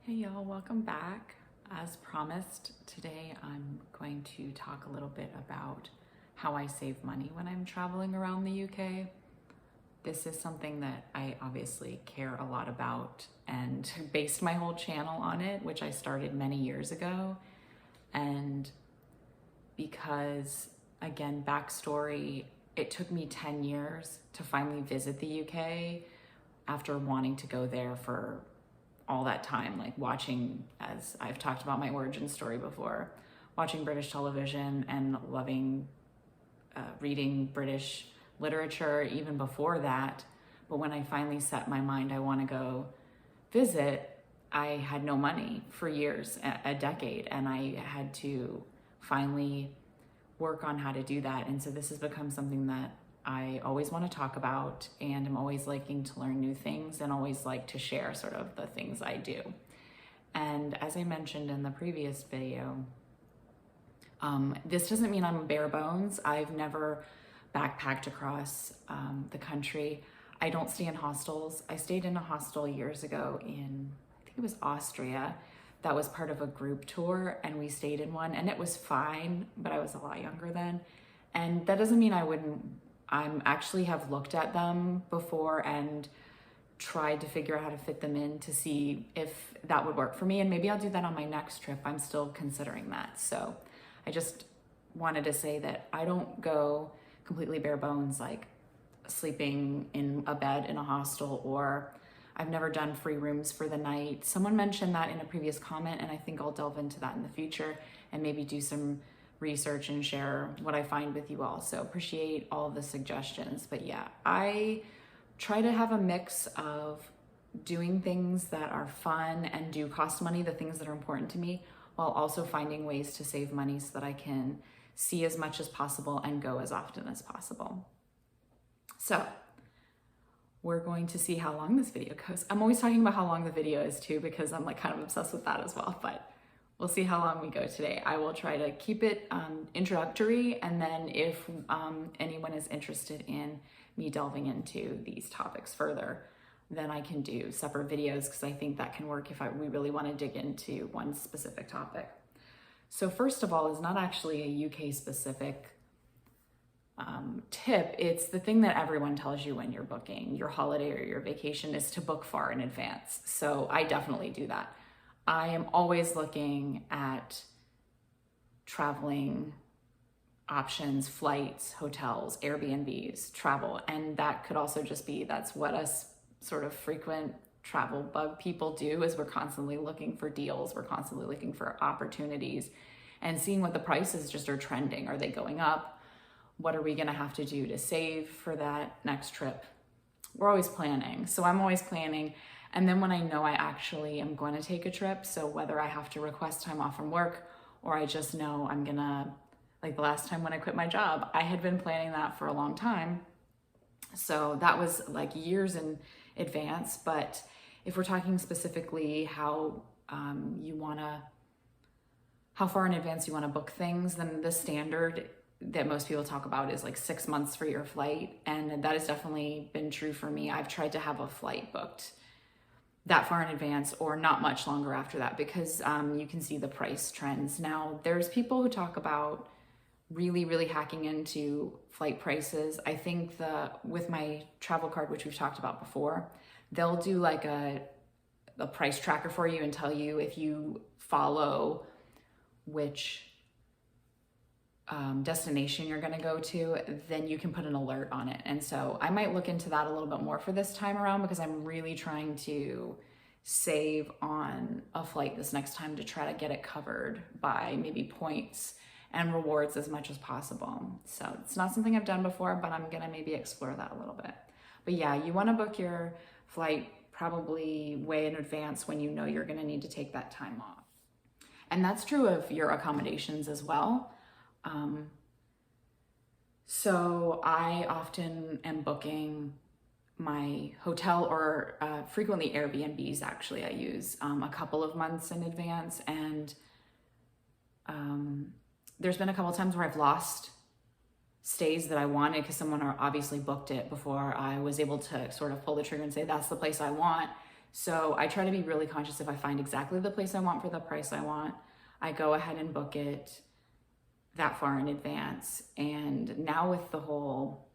Hey y'all, welcome back. As promised, today I'm going to talk a little bit about how I save money when I'm traveling around the UK. This is something that I obviously care a lot about and based my whole channel on it, which I started many years ago. And because, again, backstory, it took me 10 years to finally visit the UK after wanting to go there for all that time, like watching, as I've talked about my origin story before, watching British television and loving reading British literature even before that. But when I finally set my mind, I want to go visit, I had no money for years, a decade, and I had to finally work on how to do that. And so this has become something that I always want to talk about, and I'm always liking to learn new things and always like to share sort of the things I do. And as I mentioned in the previous video, this doesn't mean I'm bare bones. I've never backpacked across the country. I don't stay in hostels. I stayed in a hostel years ago in, I think it was Austria. That was part of a group tour, and we stayed in one, and it was fine, but I was a lot younger then. And that doesn't mean I wouldn't. I'm actually have looked at them before and tried to figure out how to fit them in to see if that would work for me. And maybe I'll do that on my next trip. I'm still considering that. So I just wanted to say that I don't go completely bare bones, like sleeping in a bed in a hostel, or I've never done free rooms for the night. Someone mentioned that in a previous comment, and I think I'll delve into that in the future and maybe do some research and share what I find with you all. So appreciate all the suggestions. But yeah, I try to have a mix of doing things that are fun and do cost money, the things that are important to me, while also finding ways to save money so that I can see as much as possible and go as often as possible. So we're going to see how long this video goes. I'm always talking about how long the video is too, because I'm like kind of obsessed with that as well, but we'll see how long we go today. I will try to keep it introductory, and then if anyone is interested in me delving into these topics further, then I can do separate videos, because I think that can work if we really want to dig into one specific topic. So first of all, it's not actually a UK specific tip. It's the thing that everyone tells you when you're booking your holiday or your vacation, is to book far in advance. So I definitely do that. I am always looking at traveling options, flights, hotels, Airbnbs, travel. And that could also just be, that's what us sort of frequent travel bug people do, is we're constantly looking for deals. We're constantly looking for opportunities and seeing what the prices just are trending. Are they going up? What are we going to have to do to save for that next trip? We're always planning. So I'm always planning. And then when I know I actually am going to take a trip, so whether I have to request time off from work or I just know I'm gonna, like the last time when I quit my job, I had been planning that for a long time. So that was like years in advance. But if we're talking specifically how how far in advance you wanna book things, then the standard that most people talk about is like 6 months for your flight. And that has definitely been true for me. I've tried to have a flight booked that far in advance or not much longer after that, because you can see the price trends. Now, there's people who talk about really hacking into flight prices. I think with my travel card, which we've talked about before, they'll do like a price tracker for you and tell you if you follow which destination you're gonna go to, then you can put an alert on it. And so I might look into that a little bit more for this time around, because I'm really trying to save on a flight this next time to try to get it covered by maybe points and rewards as much as possible. So it's not something I've done before, but I'm gonna maybe explore that a little bit. But yeah, you wanna book your flight probably way in advance when you know you're gonna need to take that time off. And that's true of your accommodations as well. So I often am booking my hotel, or frequently Airbnbs actually I use a couple of months in advance. And there's been a couple of times where I've lost stays that I wanted because someone obviously booked it before I was able to sort of pull the trigger and say, that's the place I want. So I try to be really conscious. If I find exactly the place I want for the price I want, I go ahead and book it that far in advance. And now with the whole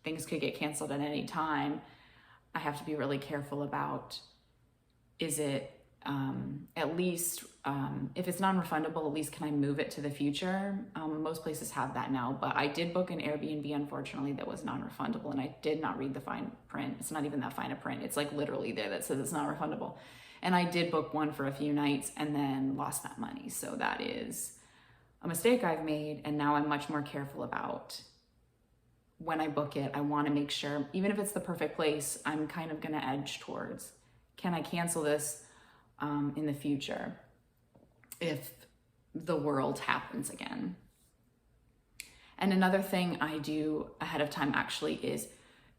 things could get canceled at any time, I have to be really careful about, is it at least, if it's non-refundable, at least can I move it to the future? Most places have that now, but I did book an Airbnb, unfortunately, that was non-refundable, and I did not read the fine print. It's not even that fine a print. It's like literally there that says it's not refundable. And I did book one for a few nights and then lost that money. So that is a mistake I've made, and now I'm much more careful about when I book it. I want to make sure, even if it's the perfect place, I'm kind of going to edge towards, can I cancel this in the future if the world happens again? And another thing I do ahead of time actually is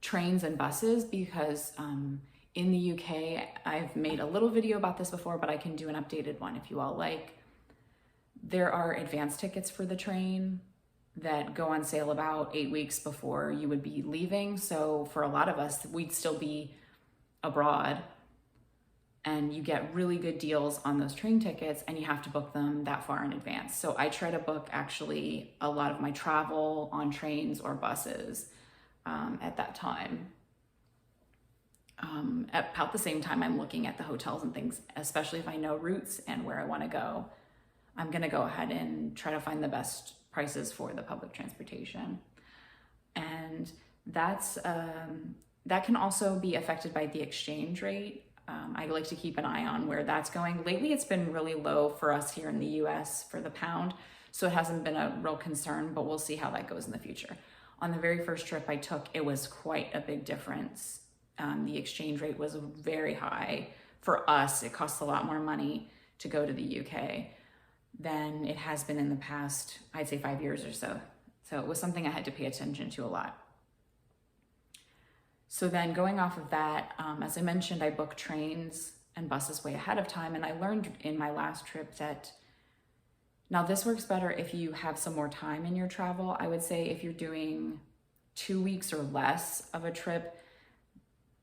trains and buses, because in the UK, I've made a little video about this before, but I can do an updated one if you all like. There are advance tickets for the train that go on sale about 8 weeks before you would be leaving. So for a lot of us, we'd still be abroad, and you get really good deals on those train tickets, and you have to book them that far in advance. So I try to book actually a lot of my travel on trains or buses at that time. At about the same time I'm looking at the hotels and things, especially if I know routes and where I want to go. I'm going to go ahead and try to find the best prices for the public transportation. And that's that can also be affected by the exchange rate. I like to keep an eye on where that's going. Lately, it's been really low for us here in the US for the pound, so it hasn't been a real concern, but we'll see how that goes in the future. On the very first trip I took, it was quite a big difference. The exchange rate was very high. For us, it costs a lot more money to go to the UK than it has been in the past, I'd say 5 years or so. So it was something I had to pay attention to a lot. So then going off of that, as I mentioned, I book trains and buses way ahead of time. And I learned in my last trip that, now this works better if you have some more time in your travel. I would say if you're doing 2 weeks or less of a trip,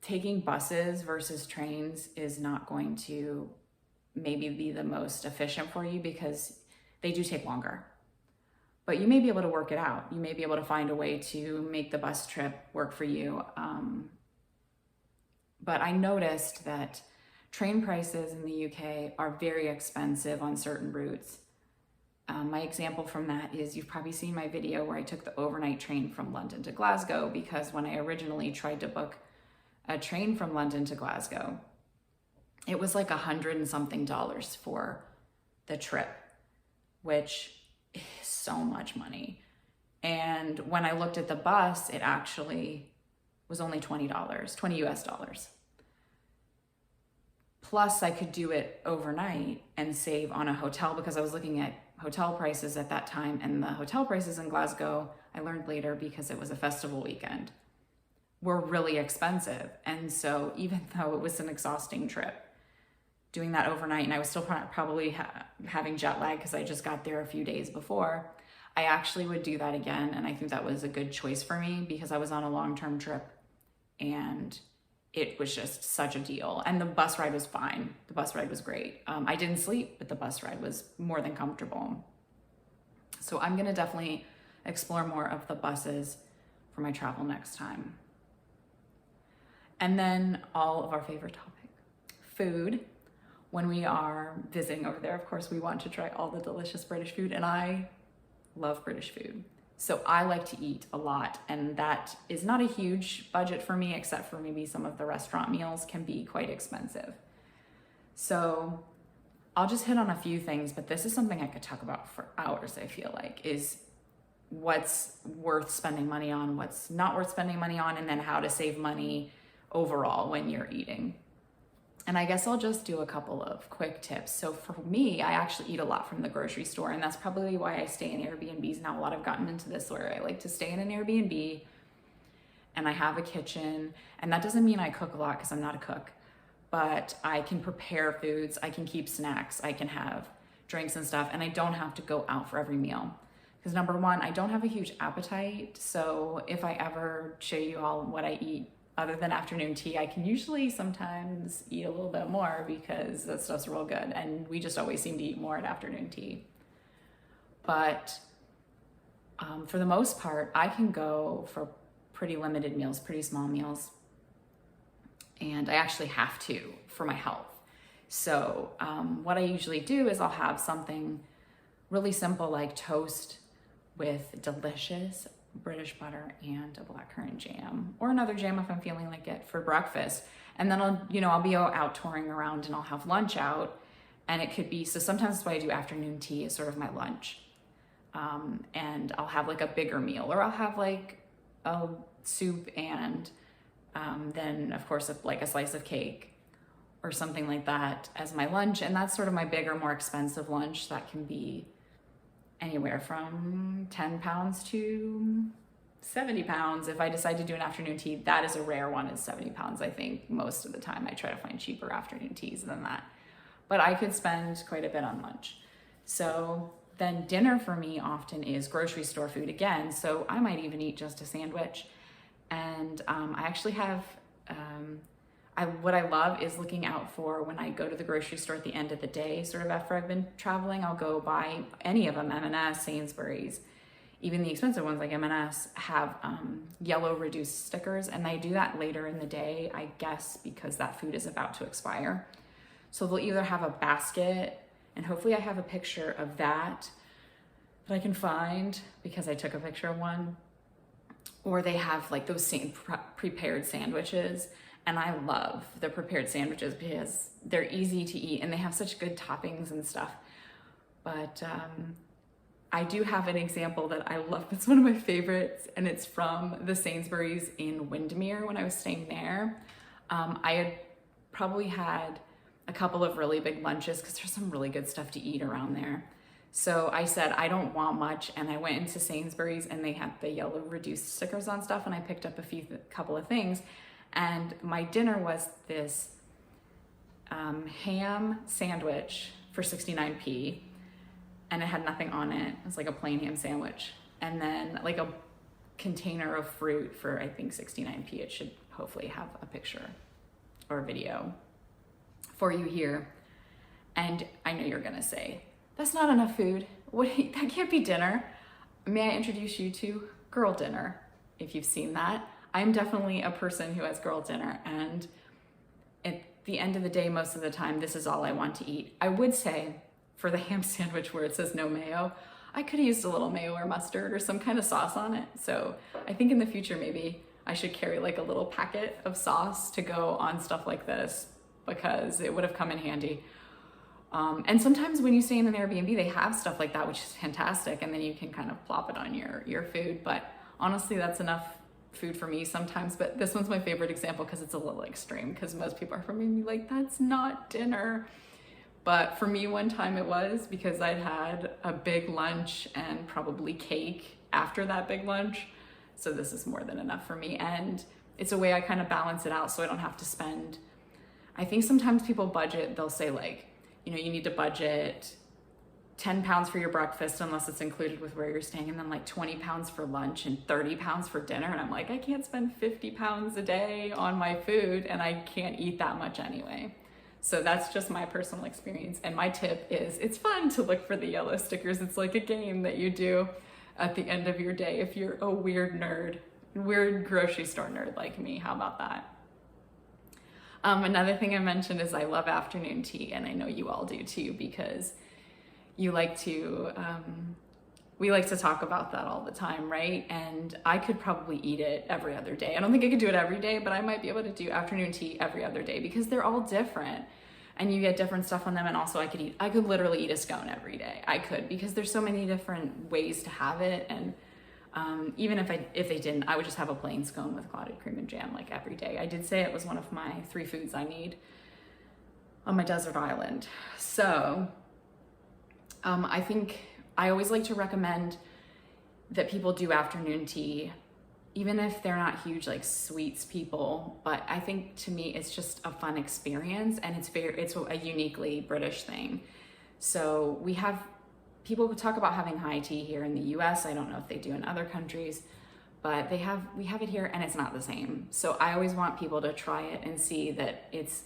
taking buses versus trains is not going to maybe be the most efficient for you, because they do take longer. But you may be able to work it out. You may be able to find a way to make the bus trip work for you. But I noticed that train prices in the UK are very expensive on certain routes. My example from that is, you've probably seen my video where I took the overnight train from London to Glasgow, because when I originally tried to book a train from London to Glasgow, it was like $100 and something for the trip, which is so much money. And when I looked at the bus, it actually was only $20, 20 US dollars. Plus I could do it overnight and save on a hotel, because I was looking at hotel prices at that time, and the hotel prices in Glasgow, I learned later because it was a festival weekend, were really expensive. And so even though it was an exhausting trip, doing that overnight, and I was still probably having jet lag because I just got there a few days before, I actually would do that again. And I think that was a good choice for me, because I was on a long-term trip and it was just such a deal. And the bus ride was fine. The bus ride was great. I didn't sleep, but the bus ride was more than comfortable. So I'm gonna definitely explore more of the buses for my travel next time. And then all of our favorite topic, food. When we are visiting over there, of course, we want to try all the delicious British food, and I love British food. So I like to eat a lot, and that is not a huge budget for me, except for maybe some of the restaurant meals can be quite expensive. So I'll just hit on a few things, but this is something I could talk about for hours, I feel like, is what's worth spending money on, what's not worth spending money on, and then how to save money overall when you're eating. And I guess I'll just do a couple of quick tips. So for me, I actually eat a lot from the grocery store, and that's probably why I stay in Airbnbs now. A lot have gotten into this where I like to stay in an Airbnb and I have a kitchen, and that doesn't mean I cook a lot because I'm not a cook, but I can prepare foods, I can keep snacks, I can have drinks and stuff, and I don't have to go out for every meal. Because number one, I don't have a huge appetite, so if I ever show you all what I eat other than afternoon tea, I can usually sometimes eat a little bit more because that stuff's real good. And we just always seem to eat more at afternoon tea. But for the most part, I can go for pretty limited meals, pretty small meals. And I actually have to for my health. So what I usually do is I'll have something really simple like toast with delicious British butter and a blackcurrant jam, or another jam if I'm feeling like it, for breakfast. And then I'll be out touring around and I'll have lunch out, and it could be, so sometimes that's why I do afternoon tea is sort of my lunch. And I'll have like a bigger meal, or I'll have like a soup and then of course like a slice of cake or something like that as my lunch. And that's sort of my bigger, more expensive lunch. That can be anywhere from 10 pounds to 70 pounds. If I decide to do an afternoon tea, that is a rare one, is 70 pounds. I think most of the time I try to find cheaper afternoon teas than that. But I could spend quite a bit on lunch. So then dinner for me often is grocery store food again. So I might even eat just a sandwich. And I actually have, what I love is looking out for when I go to the grocery store at the end of the day, sort of after I've been traveling, I'll go buy any of them, M&S, Sainsbury's, even the expensive ones like M&S have yellow reduced stickers. And I do that later in the day, I guess, because that food is about to expire. So they'll either have a basket, and hopefully I have a picture of that I can find because I took a picture of one, or they have like those same prepared sandwiches. And I love the prepared sandwiches because they're easy to eat and they have such good toppings and stuff. But I do have an example that I love. It's one of my favorites, and it's from the Sainsbury's in Windermere when I was staying there. I had probably had a couple of really big lunches because there's some really good stuff to eat around there. So I said, I don't want much. And I went into Sainsbury's and they had the yellow reduced stickers on stuff. And I picked up couple of things. And my dinner was this ham sandwich for 69p. And it had nothing on it. It was like a plain ham sandwich. And then like a container of fruit for, I think, 69p. It should hopefully have a picture or a video for you here. And I know you're gonna say, that's not enough food. Wait, that can't be dinner. May I introduce you to girl dinner? If you've seen that, I'm definitely a person who has girl dinner. And at the end of the day, most of the time, this is all I want to eat. I would say for the ham sandwich where it says no mayo, I could have used a little mayo or mustard or some kind of sauce on it. So I think in the future, maybe I should carry like a little packet of sauce to go on stuff like this, because it would have come in handy. And sometimes when you stay in an Airbnb, they have stuff like that, which is fantastic. And then you can kind of plop it on your food. But honestly, that's enough food for me sometimes. But this one's my favorite example because it's a little extreme, because most people are probably like, that's not dinner. But for me, one time it was, because I'd had a big lunch and probably cake after that big lunch. So this is more than enough for me. And it's a way I kind of balance it out so I don't have to spend. I think sometimes people budget, they'll say like, you know, you need to budget 10 pounds for your breakfast unless it's included with where you're staying, and then like 20 pounds for lunch and 30 pounds for dinner. And I'm like, I can't spend 50 pounds a day on my food, and I can't eat that much anyway. So that's just my personal experience. And my tip is, it's fun to look for the yellow stickers. It's like a game that you do at the end of your day if you're a weird nerd, weird grocery store nerd like me. How about that? Another thing I mentioned is I love afternoon tea, and I know you all do too, because you like to, we like to talk about that all the time, right? And I could probably eat it every other day. I don't think I could do it every day, but I might be able to do afternoon tea every other day because they're all different and you get different stuff on them. And also I could literally eat a scone every day. I could, because there's so many different ways to have it. And even if they didn't, I would just have a plain scone with clotted cream and jam like every day. I did say it was one of my 3 foods I need on my desert island. So I think I always like to recommend that people do afternoon tea, even if they're not huge like sweets people. But I think to me, it's just a fun experience, and it's a uniquely British thing. So we have people who talk about having high tea here in the US. I don't know if they do in other countries, but we have it here and it's not the same. So I always want people to try it and see that it's,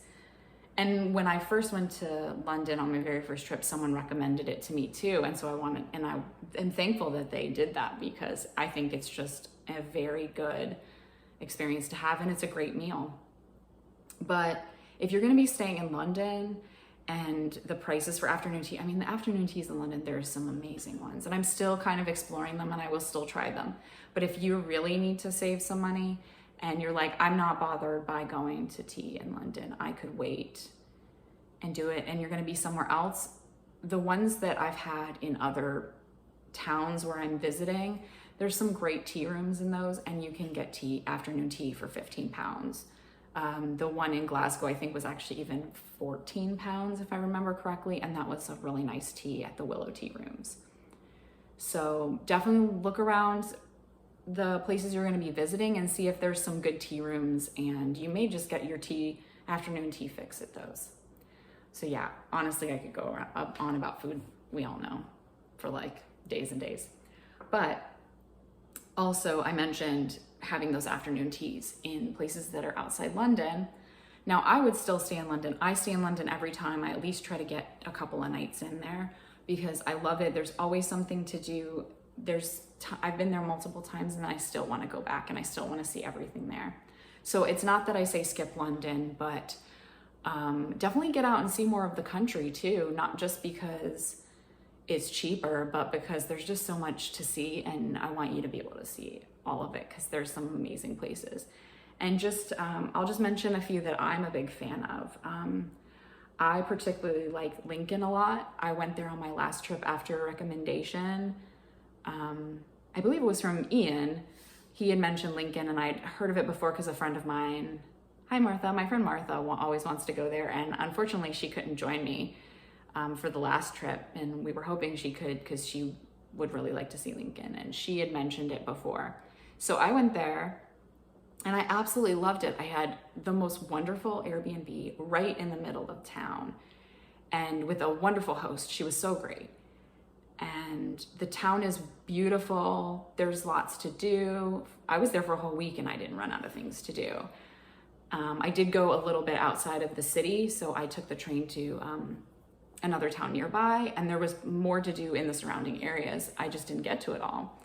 and when I first went to London on my very first trip, someone recommended it to me too. And so I am thankful that they did that, because I think it's just a very good experience to have, and it's a great meal. But if you're gonna be staying in London, and the prices for afternoon tea, I mean, the afternoon teas in London, there's some amazing ones, and I'm still kind of exploring them, and I will still try them. But if you really need to save some money and you're like, I'm not bothered by going to tea in London, I could wait and do it, and you're gonna be somewhere else, the ones that I've had in other towns where I'm visiting, there's some great tea rooms in those, and you can get afternoon tea for £15. The one in Glasgow, I think, was actually even £14, if I remember correctly, and that was a really nice tea at the Willow Tea Rooms. So definitely look around the places you're going to be visiting and see if there's some good tea rooms, and you may just get your afternoon tea fix at those. So yeah, honestly, I could go on about food, we all know, for like days and days. But also, I mentioned having those afternoon teas in places that are outside London. Now, I would still stay in London. I stay in London every time. I at least try to get a couple of nights in there because I love it. There's always something to do. I've been there multiple times, and I still want to go back, and I still want to see everything there. So it's not that I say skip London, but definitely get out and see more of the country too, not just because it's cheaper, but because there's just so much to see, and I want you to be able to see all of it because there's some amazing places. And just I'll just mention a few that I'm a big fan of. I particularly like Lincoln a lot. I went there on my last trip after a recommendation. I believe it was from Ian. He had mentioned Lincoln, and I'd heard of it before because a friend of mine, hi Martha, my friend Martha always wants to go there, and unfortunately she couldn't join me for the last trip, and we were hoping she could because she would really like to see Lincoln, and she had mentioned it before. So I went there and I absolutely loved it. I had the most wonderful Airbnb right in the middle of town, and with a wonderful host. She was so great. And the town is beautiful. There's lots to do. I was there for a whole week and I didn't run out of things to do. I did go a little bit outside of the city, so I took the train to another town nearby, and there was more to do in the surrounding areas. I just didn't get to it all.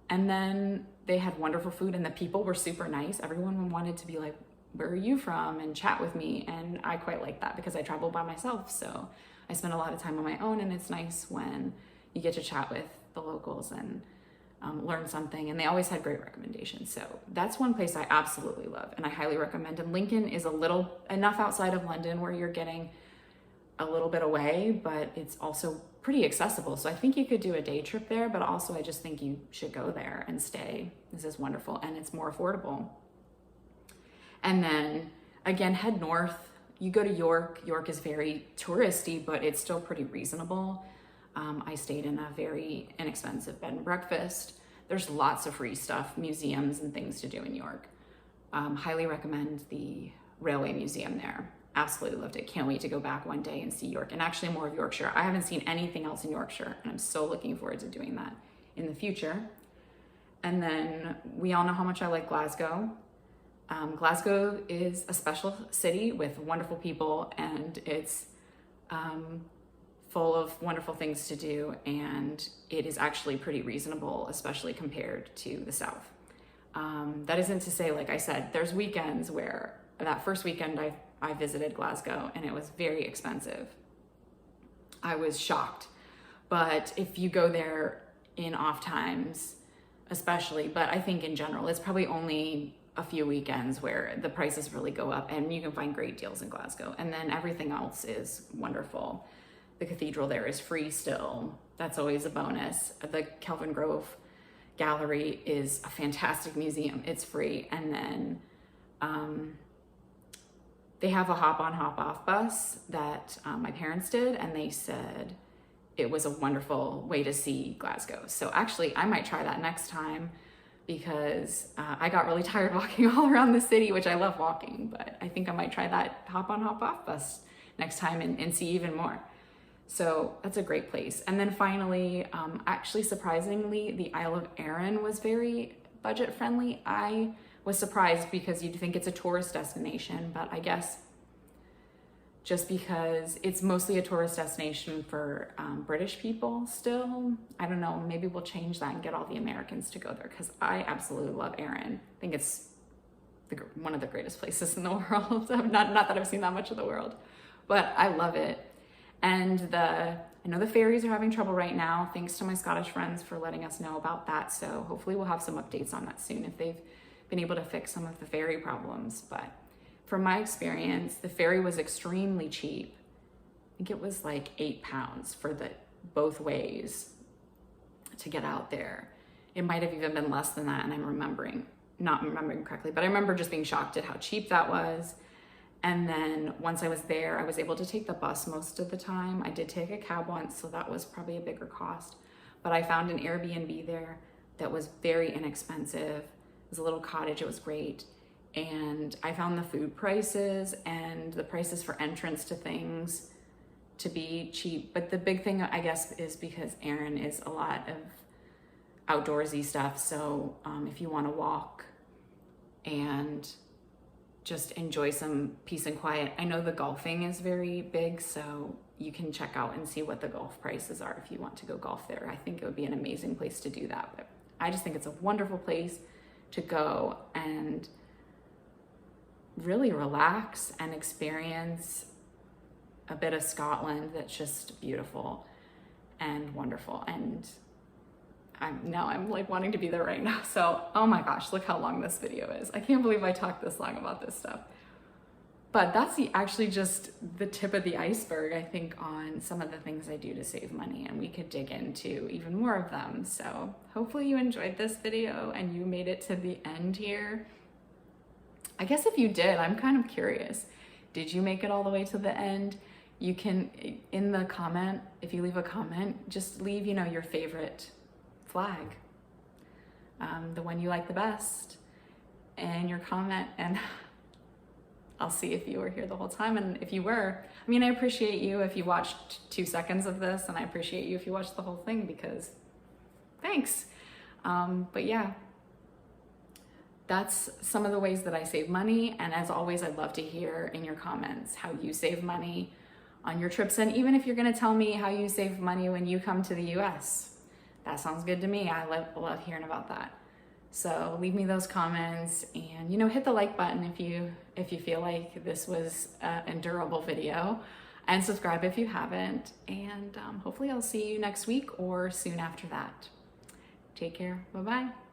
And then they had wonderful food, and the people were super nice. Everyone wanted to be like, where are you from? And chat with me. And I quite like that because I travel by myself. So I spend a lot of time on my own, and it's nice when you get to chat with the locals and learn something. And they always had great recommendations. So that's one place I absolutely love, and I highly recommend. And Lincoln is enough outside of London where you're getting a little bit away, but it's also pretty accessible. So I think you could do a day trip there, but also I just think you should go there and stay. This is wonderful, and it's more affordable. And then again, head north. You go to York. York is very touristy, but it's still pretty reasonable. I stayed in a very inexpensive bed and breakfast. There's lots of free stuff, museums and things to do in York. Highly recommend the Railway Museum there. Absolutely loved it. Can't wait to go back one day and see York, and actually more of Yorkshire. I haven't seen anything else in Yorkshire, and I'm so looking forward to doing that in the future. And then we all know how much I like Glasgow. Glasgow is a special city with wonderful people, and it's full of wonderful things to do, and it is actually pretty reasonable, especially compared to the South. That isn't to say, like I said, there's weekends where that first weekend I visited Glasgow and it was very expensive. I was shocked. But if you go there in off times, especially, but I think in general, it's probably only a few weekends where the prices really go up, and you can find great deals in Glasgow. And then everything else is wonderful. The cathedral there is free still. That's always a bonus. The Kelvin Grove Gallery is a fantastic museum. It's free. And then they have a hop-on, hop-off bus that my parents did, and they said it was a wonderful way to see Glasgow. So actually, I might try that next time because I got really tired walking all around the city, which I love walking, but I think I might try that hop-on, hop-off bus next time and see even more. So that's a great place. And then finally, actually surprisingly, the Isle of Arran was very budget friendly. I was surprised because you'd think it's a tourist destination, but I guess just because it's mostly a tourist destination for British people still. I don't know, maybe we'll change that and get all the Americans to go there, because I absolutely love Erin. I think it's one of the greatest places in the world. not that I've seen that much of the world, but I love it. And I know the ferries are having trouble right now. Thanks to my Scottish friends for letting us know about that. So hopefully we'll have some updates on that soon if they've been able to fix some of the ferry problems. But from my experience, the ferry was extremely cheap. I think it was like £8 for both ways to get out there. It might have even been less than that, and I'm not remembering correctly, but I remember just being shocked at how cheap that was. And then once I was there, I was able to take the bus most of the time. I did take a cab once, so that was probably a bigger cost. But I found an Airbnb there that was very inexpensive. It was a little cottage, it was great. And I found the food prices and the prices for entrance to things to be cheap. But the big thing, I guess, is because Erin is a lot of outdoorsy stuff. So if you want to walk and just enjoy some peace and quiet, I know the golfing is very big, so you can check out and see what the golf prices are if you want to go golf there. I think it would be an amazing place to do that. But I just think it's a wonderful place to go and really relax and experience a bit of Scotland that's just beautiful and wonderful. And I'm like wanting to be there right now. So, oh my gosh, look how long this video is. I can't believe I talked this long about this stuff. But that's actually just the tip of the iceberg, I think, on some of the things I do to save money, and we could dig into even more of them. So hopefully you enjoyed this video and you made it to the end here. I guess if you did, I'm kind of curious. Did you make it all the way to the end? You can, in the comment, if you leave a comment, just leave, your favorite flag, the one you like the best, and your comment, and I'll see if you were here the whole time. And if you were, I appreciate you if you watched 2 seconds of this, and I appreciate you if you watched the whole thing, because thanks. But yeah, that's some of the ways that I save money. And as always, I'd love to hear in your comments how you save money on your trips. And even if you're gonna tell me how you save money when you come to the US, that sounds good to me. I love hearing about that. So leave me those comments, and hit the like button if you feel like this was an endurable video, and subscribe if you haven't. And hopefully I'll see you next week or soon after that. Take care. Bye-bye.